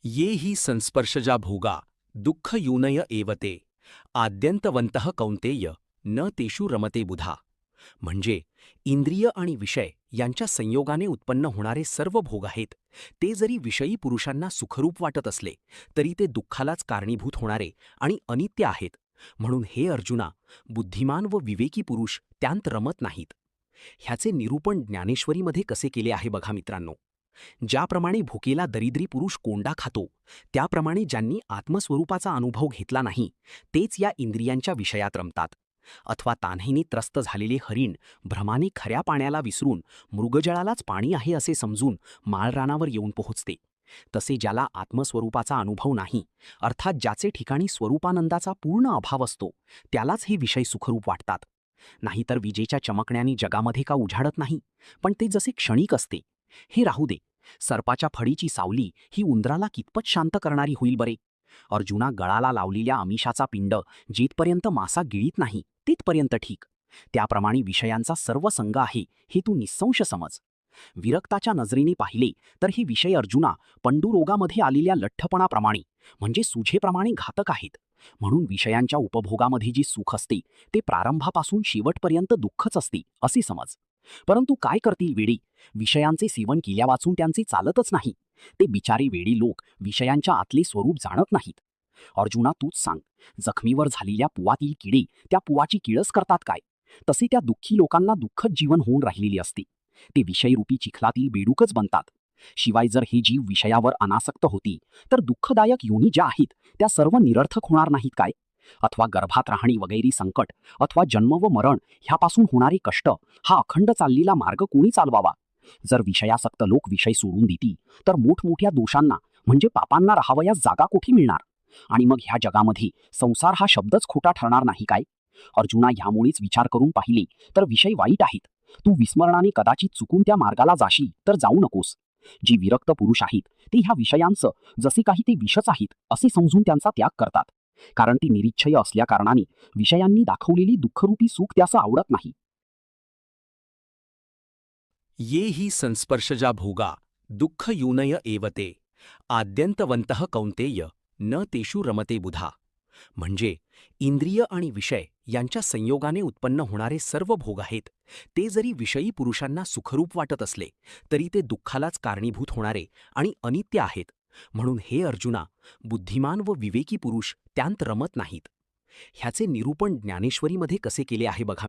ये हि संस्पर्शजा भोगा दुःख यूनय एवते आद्यंतवंतः कौंतेय न तेषु रमते बुधा. म्हणजे इंद्रिय आणि विषय यांच्या संयोगाने उत्पन्न होणारे सर्व भोग आहेत, ते जरी विषयी पुरुषांना सुखरूप वाटत असले तरी ते दुःखालाच कारणीभूत होणारे आणि अनित्य आहेत. म्हणून हे अर्जुना, बुद्धिमान व विवेकी पुरुष त्यांत रमत नाहीत. ह्याचे निरूपण ज्ञानेश्वरीमध्ये कसे केले आहे बघा मित्रांनो. ज्याप्रमाणे भुकेला दरिद्री पुरुष कोंडा खातो, त्याप्रमाणे ज्यांनी आत्मस्वरूपाचा अनुभव घेतला नाही तेच या इंद्रियांच्या विषयात रमतात. अथवा तान्हीने त्रस्त झालेले हरिण भ्रमाने खऱ्या पाण्याला विसरून मृगजळालाच पाणी आहे असे समजून माळरानावर येऊन पोहोचते. तसे ज्याला आत्मस्वरूपाचा अनुभव नाही, अर्थात ज्याचे ठिकाणी स्वरूपानंदाचा पूर्ण अभाव असतो, त्यालाच हे विषय सुखरूप वाटतात. नाहीतर विजेच्या चमकण्याने जगामध्ये का उजाडत नाही, पण ते जसे क्षणिक असते. हे राहू दे, सर्पाच्या फडीची सावली ही उंदराला कितपत शांत करणारी होईल बरे. अर्जुना, गळाला लावलेल्या आमिषाचा पिंड जेथपर्यंत मासा गिळीत नाही तिथपर्यंत ठीक. त्याप्रमाणे विषयांचा सर्व संग आहे हे तू निस्संश समज. विरक्ताच्या नजरेने पाहिले तर हे विषय अर्जुना पंडुरोगामध्ये आलेल्या लठ्ठपणाप्रमाणे म्हणजे सुझेप्रमाणे घातक आहेत. म्हणून विषयांच्या उपभोगामध्ये जे सुख असते ते प्रारंभापासून शेवटपर्यंत दुःखच असते असे समज. परंतु काय करतील वेडे, विषयांचे सेवन केल्या वाचून त्यांचे चालतच नाही. ते बिचारे वेडे लोक विषयांच्या आतले स्वरूप जाणत नाहीत. अर्जुना, तूच सांग, जखमीवर झालेल्या पुवातील किडे त्या पुवाची किळस करतात काय? तसे त्या दुःखी लोकांना दुःखद जीवन होऊन राहिलेले असते. ते विषयरूपी चिखलातील बेडूकच बनतात. शिवाय जर हे जीव विषयावर अनासक्त होती तर दुःखदायक योनी ज्या आहेत त्या सर्व निरर्थक होणार नाहीत काय? अथवा गर्भात राहणे वगैरे संकट, अथवा जन्म व मरण ह्यापासून होणारे कष्ट, हा अखंड चाललेला मार्ग कोणी चालवावा? जर विषयासक्त लोक विषय सोडून देतील तर मोठमोठ्या दोषांना म्हणजे पापांना राहावयास जागा कोठे मिळणार? आणि मग ह्या जगामध्ये संसार हा शब्दच खोटा ठरणार नाही काय? अर्जुना, ह्यामुळेच विचार करून पाहिले तर विषय वाईट आहेत. तू विस्मरणाने कदाचित चुकून त्या मार्गाला जाशील तर जाऊ नकोस. जी विरक्त पुरुष आहेत ते ह्या विषयांचं जसे काही ते विषच आहेत असे समजून त्यांचा त्याग करतात. कारण ती निरीच्छय असल्या कारणाने विषयांनी दाखवलेली दुःखरूपी सुख त्यास आवडत नाही. ये हि संस्पर्शजा भोगा दुःख यूनय एवते आद्यंतवंतः कौंतेय न तेषु रमते बुधा. म्हणजे इंद्रिय आणि विषय यांच्या संयोगाने उत्पन्न होणारे सर्व भोग आहेत, ते जरी विषयी पुरुषांना सुखरूप वाटत असले तरी ते दुःखालाच कारणीभूत होणारे आणि अनित्य आहेत. म्हणून हे अर्जुना, बुद्धिमान व विवेकी पुरुष त्यांत रमत नाहीत. ह्याचे निरूपण ज्ञानेश्वरीमध्ये कसे केले आहे बघा.